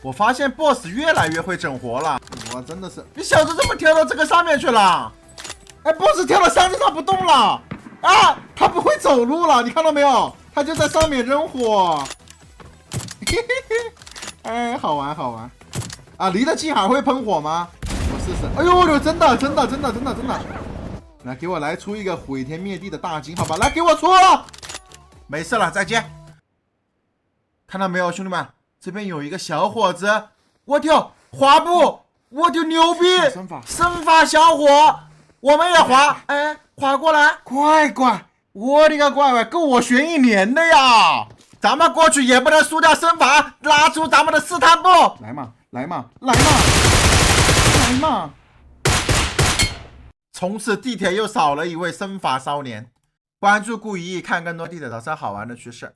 我发现 BOSS 越来越会整活了，我真的是，你小子怎么跳到这个上面去了？哎 ，BOSS 跳到箱子上不动了啊！他不会走路了，你看到没有？他就在上面扔火，嘿嘿嘿，哎，好玩好玩啊！离得近还会喷火吗？我试试。哎呦，真的，来给我来出一个毁天灭地的大金，好吧？来给我出，没事了，再见。看到没有，兄弟们？这边有一个小伙子，我跳滑步，我就牛逼！身法小伙，我们也滑，哎，滑过来，快！我的个乖，够我学1年的呀！咱们过去也不能输掉身法，拉出咱们的试探步，来嘛！从此地铁又少了一位身法少年。关注顾一看更多地铁早车好玩的趋势。